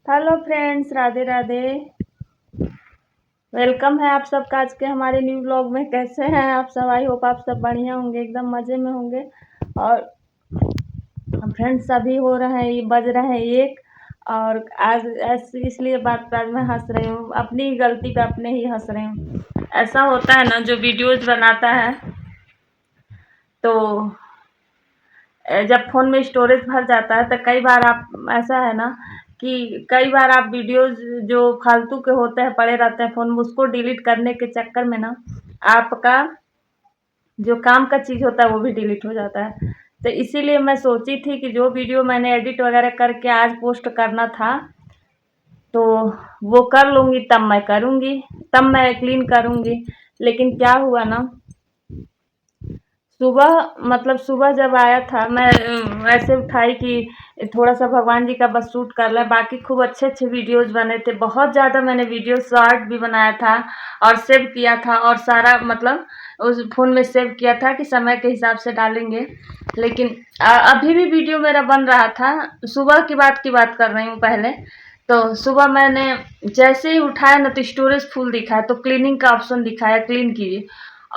Hello friends, Radhe Radhe. Welcome है आप सबका आज के हमारे न्यू व्लॉग में। कैसे हैं आप सब? आई होप आप सब बढ़िया होंगे, एकदम मज़े में होंगे। और फ्रेंड्स अभी हो रहे हैं, ये बज रहे हैं 1। और आज ऐसे इसलिए बात आज मैं हंस रही हूँ, अपनी गलती पे अपने ही हंस रही हूँ। ऐसा होता है ना, जो वीडियोज़ बनाता है तो जब फ़ोन में स्टोरेज भर जाता है तो कई बार आप ऐसा है ना कि कई बार आप वीडियोज़ जो फालतू के होते हैं पड़े रहते हैं फ़ोन में, उसको डिलीट करने के चक्कर में ना आपका जो काम का चीज़ होता है वो भी डिलीट हो जाता है। तो इसीलिए मैं सोची थी कि जो वीडियो मैंने एडिट वगैरह करके आज पोस्ट करना था तो वो कर लूँगी, तब मैं करूँगी, तब मैं क्लीन करूँगी। लेकिन क्या हुआ ना, सुबह जब आया था मैं ऐसे उठाई कि थोड़ा सा भगवान जी का बस शूट कर लें। बाकी खूब अच्छे अच्छे वीडियोज़ बने थे, बहुत ज़्यादा मैंने वीडियो शॉर्ट भी बनाया था और सेव किया था, और सारा उस फ़ोन में सेव किया था कि समय के हिसाब से डालेंगे। लेकिन अभी भी वीडियो मेरा बन रहा था। सुबह की बात कर रही हूँ पहले। तो सुबह मैंने जैसे ही उठाया ना तो स्टोरेज फुल दिखाया, तो क्लीनिंग का ऑप्शन दिखाया, क्लीन कीजिए।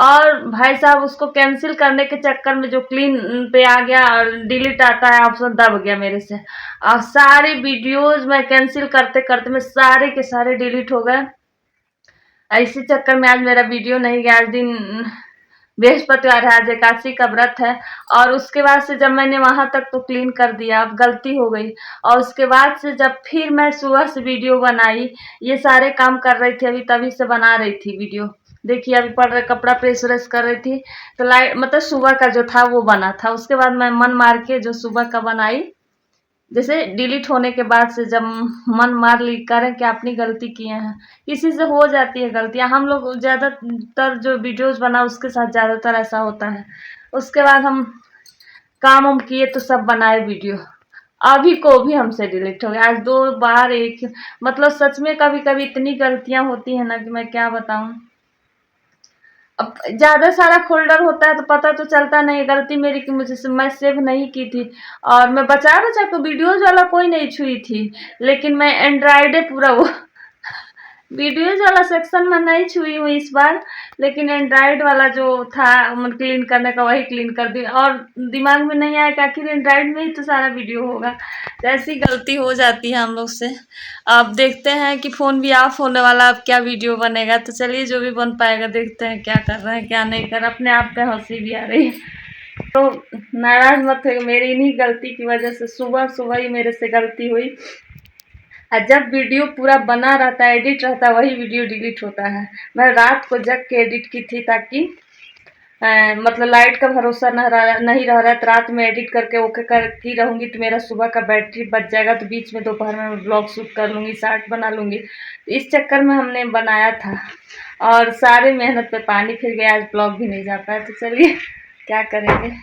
और भाई साहब उसको कैंसिल करने के चक्कर में जो क्लीन पे आ गया और डिलीट आता है ऑप्शन, दब गया मेरे से। और सारे वीडियोज़ मैं कैंसिल करते करते में सारे के सारे डिलीट हो गए। इसी चक्कर में आज मेरा वीडियो नहीं गया। आज दिन बृहस्पतिवार है, आज एकादशी का व्रत है। और उसके बाद से जब मैंने वहां तक तो क्लीन कर दिया, अब गलती हो गई। और उसके बाद से जब फिर मैं सुबह से वीडियो बनाई, ये सारे काम कर रही थी, अभी तभी से बना रही थी वीडियो। देखिए अभी पड़ रहा, कपड़ा प्रेस व्रेस कर रही थी तो लाइट मतलब सुबह का जो था वो बना था। उसके बाद मैं मन मार के जो सुबह का बनाई, जैसे डिलीट होने के बाद से जब मन मार ली करें कि अपनी गलती किए हैं, किसी से हो जाती है गलतियां। हम लोग ज़्यादातर जो वीडियोस बना उसके साथ ज़्यादातर ऐसा होता है। उसके बाद हम काम हम किए तो सब बनाए वीडियो, अभी को भी हमसे डिलीट हो गया। आज 2 बार एक मतलब सच में कभी कभी इतनी गलतियां होती हैं ना कि मैं क्या बताऊं। अब ज़्यादा सारा फ़ोल्डर होता है तो पता तो चलता नहीं, गलती मेरी कि मैं सेव नहीं की थी। और मैं बचा बचा के वीडियोज़ वाला कोई नहीं छुई थी, लेकिन मैं एंड्रॉयडे पूरा वो वीडियोज़ वाला सेक्शन में नहीं छुई हूँ इस बार। लेकिन एंड्रॉयड वाला जो था मतलब क्लीन करने का, वही क्लीन कर दी। और दिमाग में नहीं आया कि आखिर एंड्रॉयड में ही तो सारा वीडियो होगा। तो ऐसी गलती हो जाती है हम लोग से। अब देखते हैं कि फ़ोन भी ऑफ होने वाला, अब क्या वीडियो बनेगा। तो चलिए जो भी बन पाएगा देखते हैं क्या कर रहे हैं क्या नहीं कर। अपने आप पे हंसी भी आ रही है। तो नाराज़ मत हो, मेरी इन्हीं गलती की वजह से सुबह सुबह ही मेरे से गलती हुई। और जब वीडियो पूरा बना रहता है, एडिट रहता है, वही वीडियो डिलीट होता है। मैं रात को जग के एडिट की थी ताकि मतलब लाइट का भरोसा नहीं रह रहा है। तो रात में एडिट करके ओके करती रहूँगी तो मेरा सुबह का बैटरी बच जाएगा, तो बीच में दोपहर में ब्लॉग शूट कर लूँगी, शॉर्ट बना लूँगी। तो इस चक्कर में हमने बनाया था और सारे मेहनत पे पानी फिर गया, आज ब्लॉग भी नहीं जा पाया। तो चलिए क्या करेंगे।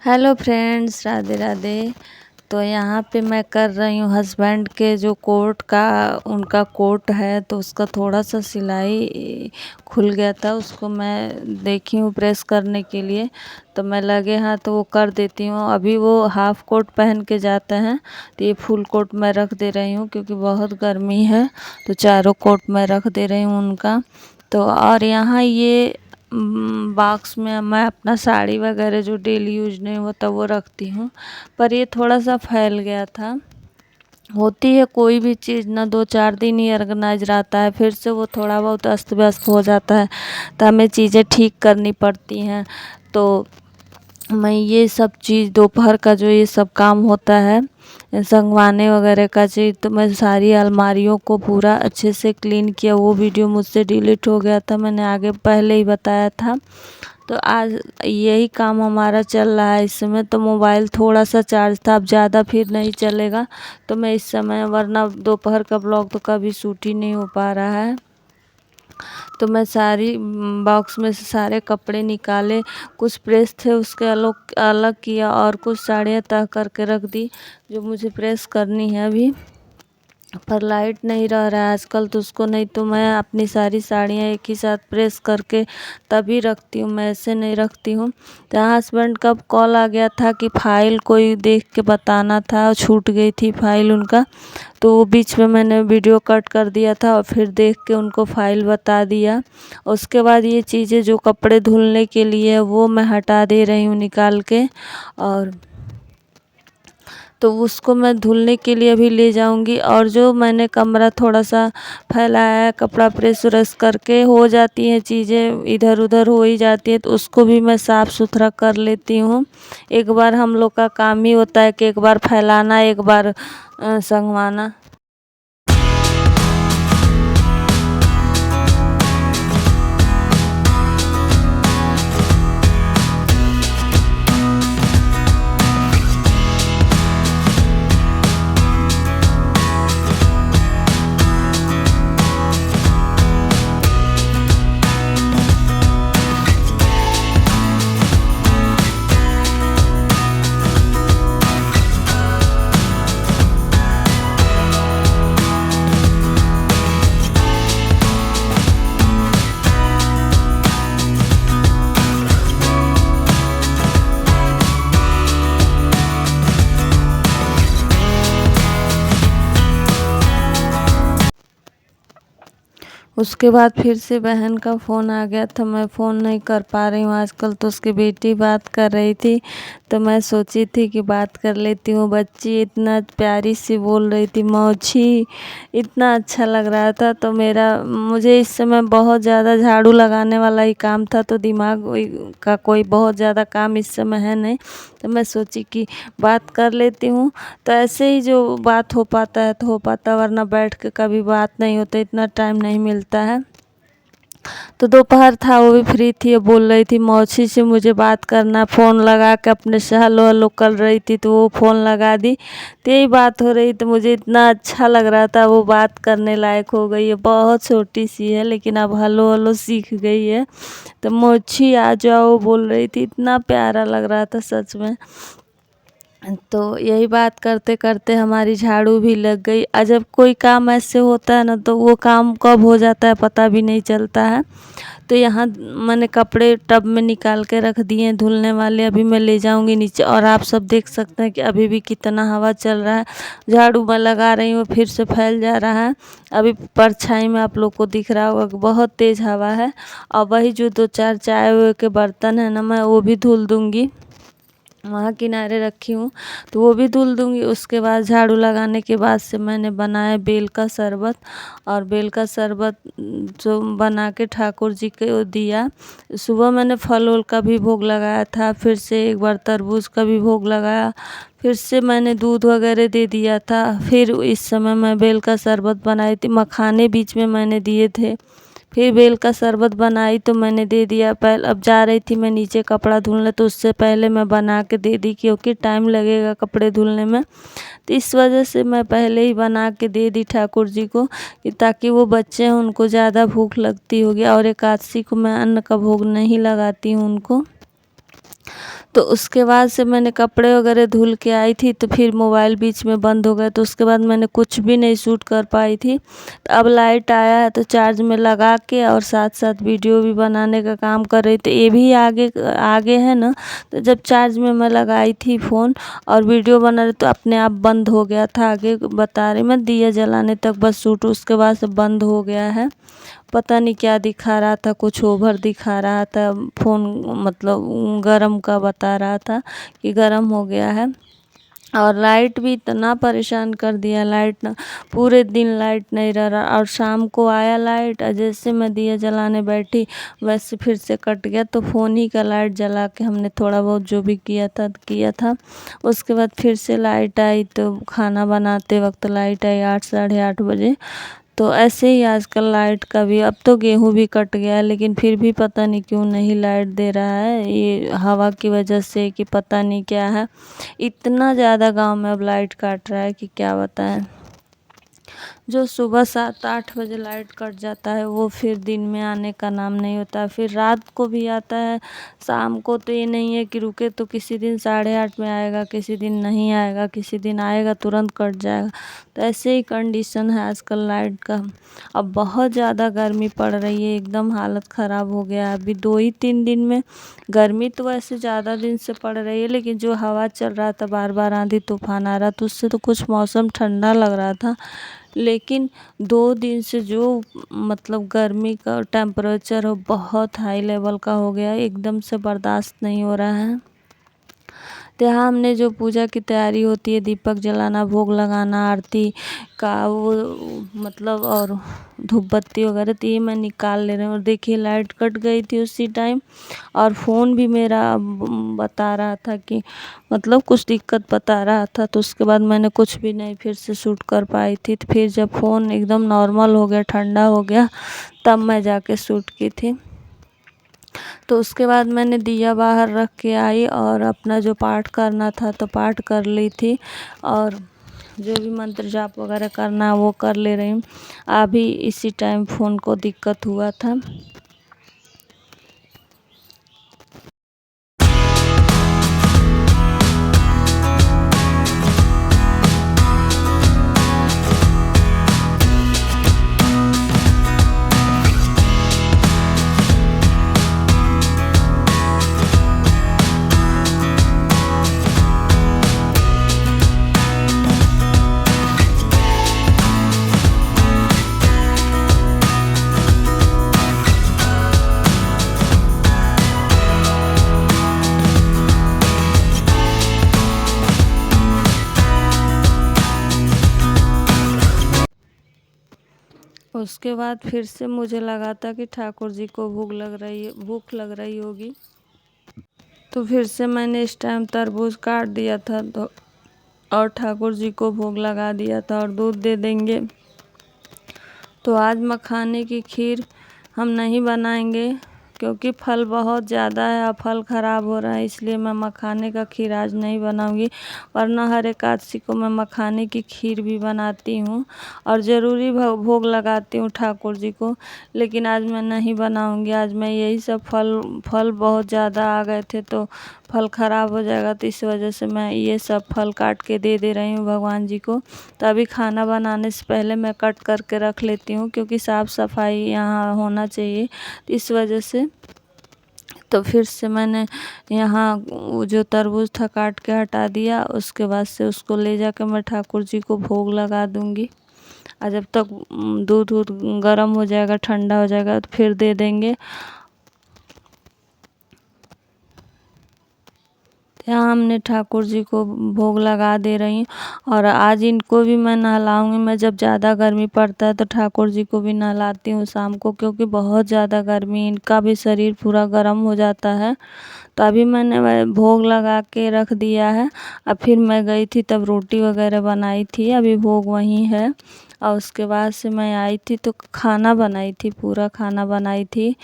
Hello friends, Radhe Radhe. तो यहाँ पे मैं कर रही हूँ हस्बैंड के जो कोट का, उनका कोट है तो उसका थोड़ा सा सिलाई खुल गया था, उसको मैं देखी हूँ प्रेस करने के लिए। तो मैं लगे हाँ तो वो कर देती हूँ। अभी वो हाफ कोट पहन के जाते हैं तो ये फुल कोट मैं रख दे रही हूँ क्योंकि बहुत गर्मी है, तो चारों कोट मैं रख दे रही हूँ उनका। तो और यहाँ ये बॉक्स में मैं अपना साड़ी वगैरह जो डेली यूज नहीं होता वो रखती हूँ। पर ये थोड़ा सा फैल गया था। होती है कोई भी चीज़ ना 2-4 दिन ही ऑर्गेनाइज रहता है, फिर से वो थोड़ा बहुत अस्त व्यस्त हो जाता है, तो हमें चीज़ें ठीक करनी पड़ती हैं। तो मैं ये सब चीज़ दोपहर का जो ये सब काम होता है संगवाने वगैरह का चीज़, तो मैं सारी अलमारियों को पूरा अच्छे से क्लीन किया। वो वीडियो मुझसे डिलीट हो गया था, मैंने आगे पहले ही बताया था। तो आज यही काम हमारा चल रहा है इस समय। तो मोबाइल थोड़ा सा चार्ज था, अब ज़्यादा फिर नहीं चलेगा। तो मैं इस समय, वरना दोपहर का ब्लॉग तो कभी शूट ही नहीं हो पा रहा है। तो मैं सारी बॉक्स में से सारे कपड़े निकाले, कुछ प्रेस थे उसके अलग अलग किया और कुछ साड़ियाँ तह करके रख दी जो मुझे प्रेस करनी है अभी। पर लाइट नहीं रह रहा है आजकल, तो उसको, नहीं तो मैं अपनी सारी साड़ियाँ एक ही साथ प्रेस करके तभी रखती हूँ, मैं ऐसे नहीं रखती हूँ। तो यहाँ हस्बैंड का कॉल आ गया था कि फ़ाइल कोई देख के बताना था, छूट गई थी फ़ाइल उनका। तो वो बीच में मैंने वीडियो कट कर दिया था और फिर देख के उनको फ़ाइल बता दिया। उसके बाद ये चीज़ें जो कपड़े धुलने के लिए वो मैं हटा दे रही हूँ निकाल के, और तो उसको मैं धुलने के लिए अभी ले जाऊंगी। और जो मैंने कमरा थोड़ा सा फैलाया है, कपड़ा प्रेस व्रेस करके हो जाती हैं चीज़ें, इधर उधर हो ही जाती है, तो उसको भी मैं साफ़ सुथरा कर लेती हूँ। एक बार हम लोग का काम ही होता है कि एक बार फैलाना, एक बार संगवाना। उसके बाद फिर से बहन का फ़ोन आ गया था, मैं फ़ोन नहीं कर पा रही हूँ आजकल। तो उसकी बेटी बात कर रही थी, तो मैं सोची थी कि बात कर लेती हूँ। बच्ची इतना प्यारी सी बोल रही थी, मौछी, इतना अच्छा लग रहा था। तो मुझे इस समय बहुत ज़्यादा झाड़ू लगाने वाला ही काम था, तो दिमाग का कोई बहुत ज़्यादा काम इस समय है नहीं। तो मैं सोची कि बात कर लेती हूँ। तो ऐसे ही जो बात हो पाता है तो हो पाता, वरना बैठ के कभी बात नहीं होता, इतना टाइम नहीं मिलता है। तो दोपहर था, वो भी फ्री थी, बोल रही थी मौसी से मुझे बात करना, फ़ोन लगा के अपने से हेलो हेलो कर रही थी, तो वो फ़ोन लगा दी, तो यही बात हो रही। तो मुझे इतना अच्छा लग रहा था, वो बात करने लायक हो गई है, बहुत छोटी सी है लेकिन अब हेलो हेलो सीख गई है। तो मौसी आ जाओ बोल रही थी, इतना प्यारा लग रहा था सच में। तो यही बात करते करते हमारी झाड़ू भी लग गई। जब कोई काम ऐसे होता है ना, तो वो काम कब हो जाता है पता भी नहीं चलता है। तो यहाँ मैंने कपड़े टब में निकाल के रख दिए हैं धुलने वाले, अभी मैं ले जाऊंगी नीचे। और आप सब देख सकते हैं कि अभी भी कितना हवा चल रहा है। झाड़ू मैं लगा रही हूँ, फिर से फैल जा रहा है। अभी परछाई में आप लोग को दिख रहा होगा कि बहुत तेज़ हवा है। और वही जो 2-4 चाय वाय के बर्तन है ना, मैं वो भी धुल दूँगी, वहाँ किनारे रखी हूँ, तो वो भी धुल दूँगी। उसके बाद झाड़ू लगाने के बाद से मैंने बनाया बेल का शरबत। और बेल का शरबत जो बना के ठाकुर जी को दिया। सुबह मैंने फल उल का भी भोग लगाया था, फिर से एक बार तरबूज का भी भोग लगाया, फिर से मैंने दूध वगैरह दे दिया था। फिर इस समय मैं बेल का शरबत बनाई थी, मखाने बीच में मैंने दिए थे। फिर बेल का शरबत बनाई तो मैंने दे दिया। पहले अब जा रही थी मैं नीचे कपड़ा धुलने, तो उससे पहले मैं बना के दे दी, क्योंकि टाइम लगेगा कपड़े धुलने में। तो इस वजह से मैं पहले ही बना के दे दी ठाकुर जी को, कि ताकि वो बच्चे हैं उनको ज़्यादा भूख लगती होगी। और एकादशी को मैं अन्न का भोग नहीं लगाती हूँ उनको। तो उसके बाद से मैंने कपड़े वगैरह धुल के आई थी, तो फिर मोबाइल बीच में बंद हो गया, तो उसके बाद मैंने कुछ भी नहीं शूट कर पाई थी। तो अब लाइट आया है तो चार्ज में लगा के और साथ साथ वीडियो भी बनाने का काम कर रही थी। ये भी आगे आगे है ना, तो जब चार्ज में मैं लगाई थी फ़ोन और वीडियो बना रही, तो अपने आप बंद हो गया था। आगे बता रही मैं, दिया जलाने तक बस शूट, उसके बाद से बंद हो गया है। पता नहीं क्या दिखा रहा था, कुछ ओवर दिखा रहा था फ़ोन, मतलब गरम का बता रहा था कि गरम हो गया है। और लाइट भी इतना परेशान कर दिया, लाइट ना, पूरे दिन लाइट नहीं रहा। और शाम को आया लाइट, और जैसे मैं दिया जलाने बैठी वैसे फिर से कट गया। तो फ़ोन ही का लाइट जला के हमने थोड़ा बहुत जो भी किया था। उसके बाद फिर से लाइट आई, तो खाना बनाते वक्त लाइट आई 8 साढ़े 8 बजे। तो ऐसे ही आजकल लाइट का भी, अब तो गेहूं भी कट गया है लेकिन फिर भी पता नहीं क्यों नहीं लाइट दे रहा है, ये हवा की वजह से कि पता नहीं क्या है। इतना ज़्यादा गांव में अब लाइट काट रहा है कि क्या बताएं। जो सुबह 7-8 बजे लाइट कट जाता है वो फिर दिन में आने का नाम नहीं होता, फिर रात को भी आता है, शाम को तो ये नहीं है कि रुके, तो किसी दिन 8:30 में आएगा, किसी दिन नहीं आएगा, किसी दिन आएगा तुरंत कट जाएगा। तो ऐसे ही कंडीशन है आजकल लाइट का। अब बहुत ज़्यादा गर्मी पड़ रही है, एकदम हालत ख़राब हो गया है। अभी 2 ही 3 दिन में गर्मी तो वैसे ज़्यादा दिन से पड़ रही है, लेकिन जो हवा चल रहा था, बार बार आंधी तूफान आ रहा था, उससे तो कुछ मौसम ठंडा लग रहा था। लेकिन 2 दिन से जो मतलब गर्मी का टेम्परेचर हो बहुत हाई लेवल का हो गया है, एकदम से बर्दाश्त नहीं हो रहा है। तो यहाँ हमने जो पूजा की तैयारी होती है, दीपक जलाना, भोग लगाना, आरती का वो मतलब और धूप बत्ती वगैरह, तो ये मैं निकाल ले रही हूँ। और देखिए लाइट कट गई थी उसी टाइम, और फ़ोन भी मेरा बता रहा था कि मतलब कुछ दिक्कत बता रहा था, तो उसके बाद मैंने कुछ भी नहीं फिर से शूट कर पाई थी। तो फिर जब फ़ोन एकदम नॉर्मल हो गया, ठंडा हो गया, तब मैं जाके शूट की थी। तो उसके बाद मैंने दिया बाहर रख के आई और अपना जो पाठ करना था तो पाठ कर ली थी, और जो भी मंत्र जाप वगैरह करना है वो कर ले रही हूँ। अभी इसी टाइम फ़ोन को दिक्कत हुआ था। उसके बाद फिर से मुझे लगा था कि ठाकुर जी को भूख लग रही होगी, तो फिर से मैंने इस टाइम तरबूज काट दिया था तो और ठाकुर जी को भोग लगा दिया था और दूध दे देंगे। तो आज मखाने की खीर हम नहीं बनाएंगे क्योंकि फल बहुत ज़्यादा है और फल ख़राब हो रहा है, इसलिए मैं मखाने का खीर आज नहीं बनाऊंगी। वरना हर एकादशी को मैं मखाने की खीर भी बनाती हूँ और ज़रूरी भोग लगाती हूँ ठाकुर जी को, लेकिन आज मैं नहीं बनाऊंगी। आज मैं यही सब फल बहुत ज़्यादा आ गए थे तो फल ख़राब हो जाएगा, तो इस वजह से मैं ये सब फल काट के दे रही हूँ भगवान जी को। तो अभी खाना बनाने से पहले मैं कट करके रख लेती हूँ क्योंकि साफ़ सफाई यहाँ होना चाहिए, तो इस वजह से। तो फिर से मैंने यहाँ वो जो तरबूज था काट के हटा दिया, उसके बाद से उसको ले जाकर मैं ठाकुर जी को भोग लगा दूँगी। और जब तक दूध गर्म हो जाएगा, ठंडा हो जाएगा, तो फिर दे देंगे। यहाँ हमने ठाकुर जी को भोग लगा दे रही हूँ और आज इनको भी मैं नहलाऊंगी। मैं जब ज़्यादा गर्मी पड़ता है तो ठाकुर जी को भी नहलाती हूँ शाम को, क्योंकि बहुत ज़्यादा गर्मी, इनका भी शरीर पूरा गर्म हो जाता है। तो अभी मैंने भोग लगा के रख दिया है। अब फिर मैं गई थी तब रोटी वगैरह बनाई थी, अभी भोग वहीं है। और उसके बाद से मैं आई थी तो खाना बनाई थी, पूरा खाना बनाई थी।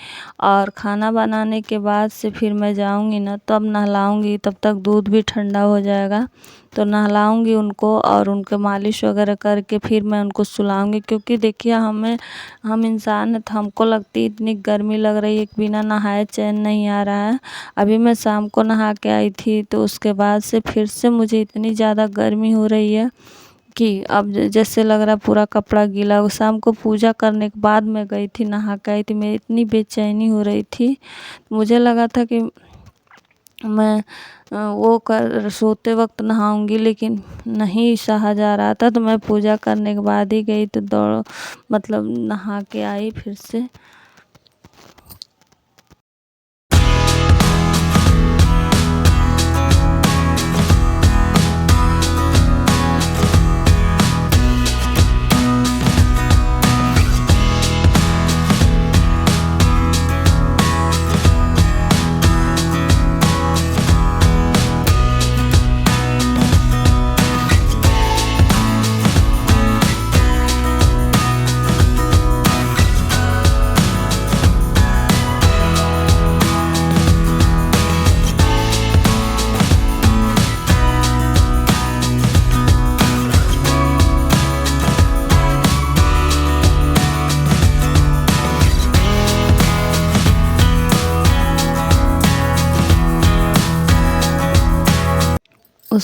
और खाना बनाने के बाद से फिर मैं जाऊंगी ना, तब नहलाऊंगी, तब तक दूध भी ठंडा हो जाएगा। तो नहलाऊंगी उनको और उनके मालिश वगैरह करके फिर मैं उनको सुलाऊंगी, क्योंकि देखिए हम इंसान हैं तो हमको लगती इतनी गर्मी लग रही है कि बिना नहाए चैन नहीं आ रहा है। अभी मैं शाम को नहा के आई थी तो उसके बाद से फिर से मुझे इतनी ज़्यादा गर्मी हो रही है कि अब जैसे लग रहा पूरा कपड़ा गीला हो। शाम को पूजा करने के बाद मैं गई थी, नहा के आई थी, मेरी इतनी बेचैनी हो रही थी, मुझे लगा था कि मैं वो कर सोते वक्त नहाऊंगी, लेकिन नहीं सहा जा रहा था। तो मैं पूजा करने के बाद ही गई, तो मतलब नहा के आई फिर से।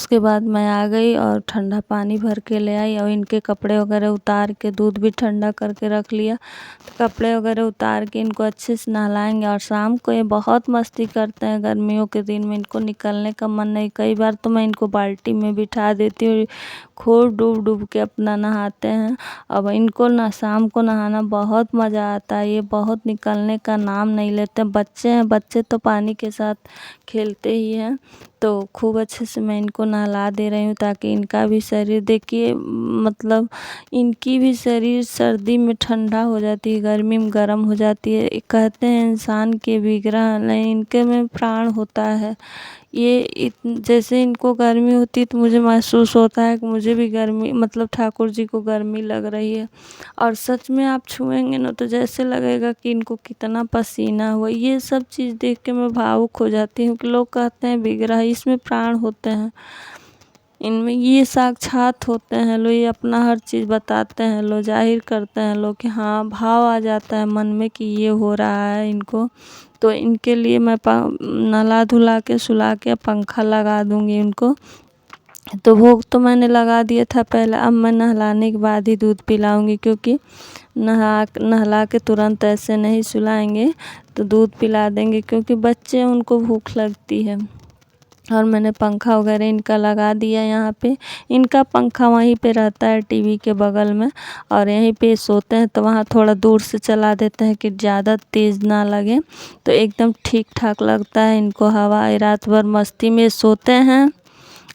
उसके बाद मैं आ गई और ठंडा पानी भर के ले आई और इनके कपड़े वगैरह उतार के दूध भी ठंडा करके रख लिया। तो कपड़े वगैरह उतार के इनको अच्छे से नहलाएंगे। और शाम को ये बहुत मस्ती करते हैं, गर्मियों के दिन में इनको निकलने का मन नहीं, कई बार तो मैं इनको बाल्टी में बिठा देती हूँ, खूब डूब डूब के अपना नहाते हैं। अब इनको ना शाम को नहाना बहुत मज़ा आता है, ये बहुत निकलने का नाम नहीं लेते। बच्चे हैं, बच्चे तो पानी के साथ खेलते ही हैं। तो खूब अच्छे से मैं इनको नहला दे रही हूँ ताकि इनका भी शरीर, देखिए मतलब इनकी भी शरीर सर्दी में ठंडा हो जाती है, गर्मी में गर्म हो जाती है। कहते हैं इंसान के विग्रह नहीं, इनके में प्राण होता है। ये जैसे इनको गर्मी होती है तो मुझे महसूस होता है कि मुझे भी गर्मी, मतलब ठाकुर जी को गर्मी लग रही है। और सच में आप छुएंगे ना तो जैसे लगेगा कि इनको कितना पसीना हुआ। ये सब चीज़ देख के मैं भावुक हो जाती हूँ कि लोग कहते हैं विग्रह, इसमें प्राण होते हैं, इनमें ये साक्षात होते हैं लोग, ये अपना हर चीज़ बताते हैं लोग, जाहिर करते हैं लोग कि हाँ, भाव आ जाता है मन में कि ये हो रहा है इनको। तो इनके लिए मैं नहला धुला के सुला के पंखा लगा दूँगी उनको। तो भोग तो मैंने लगा दिया था पहले, अब मैं नहलाने के बाद ही दूध पिलाऊंगी, क्योंकि नहला के तुरंत ऐसे नहीं सुलाएंगे, तो दूध पिला देंगे क्योंकि बच्चे, उनको भूख लगती है। और मैंने पंखा वगैरह इनका लगा दिया यहाँ पे। इनका पंखा वहीं पे रहता है टीवी के बगल में, और यहीं पे सोते हैं तो वहाँ थोड़ा दूर से चला देते हैं कि ज़्यादा तेज़ ना लगे, तो एकदम ठीक ठाक लगता है इनको हवा। रात भर मस्ती में सोते हैं।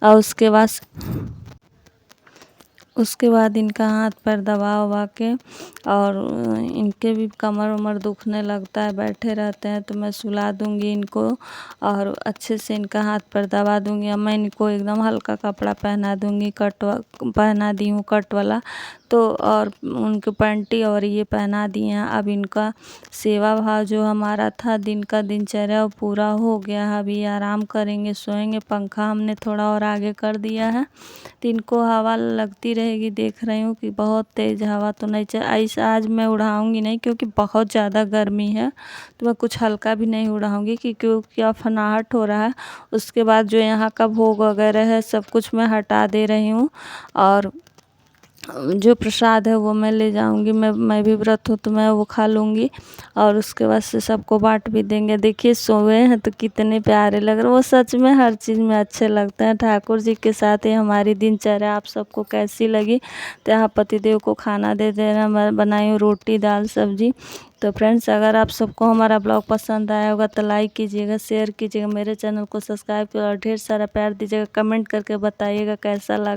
और उसके बाद इनका हाथ पैर दबा उबा के, और इनके भी कमर उमर दुखने लगता है, बैठे रहते हैं, तो मैं सुला दूंगी इनको और अच्छे से इनका हाथ पैर दबा दूंगी। और मैं इनको एकदम हल्का कपड़ा पहना दूंगी, पहना दी हूँ कट वाला, तो और उनकी पैंटी और ये पहना दिए हैं। अब इनका सेवा भाव जो हमारा था दिन का दिनचर्या, वो पूरा हो गया है। अभी आराम करेंगे, सोएंगे। पंखा हमने थोड़ा और आगे कर दिया है तो इनको हवा लगती रहेगी। देख रही हूँ कि बहुत तेज़ हवा तो नहीं चल, ऐसा आज मैं उड़ाऊँगी नहीं क्योंकि बहुत ज़्यादा गर्मी है, तो मैं कुछ हल्का भी नहीं उड़ाऊँगी क्योंकि अफनाहट हो रहा है। उसके बाद जो यहाँ का भोग वगैरह है सब कुछ मैं हटा दे रही हूँ, और जो प्रसाद है वो मैं ले जाऊंगी। मैं भी व्रत हूँ तो मैं वो खा लूँगी, और उसके बाद से सबको बांट भी देंगे। देखिए सोए हैं तो कितने प्यारे लग रहे, वो सच में हर चीज़ में अच्छे लगते हैं। ठाकुर जी के साथ ही हमारी दिनचर्या आप सबको कैसी लगी, तो यहाँ पतिदेव को खाना दे देना। मैं बनाई हूँ रोटी दाल सब्जी। तो फ्रेंड्स, अगर आप सबको हमारा ब्लॉग पसंद आया होगा तो लाइक कीजिएगा, शेयर कीजिएगा, मेरे चैनल को सब्सक्राइब कीजिएगा और ढेर सारा प्यार दीजिएगा। कमेंट करके बताइएगा कैसा लगा।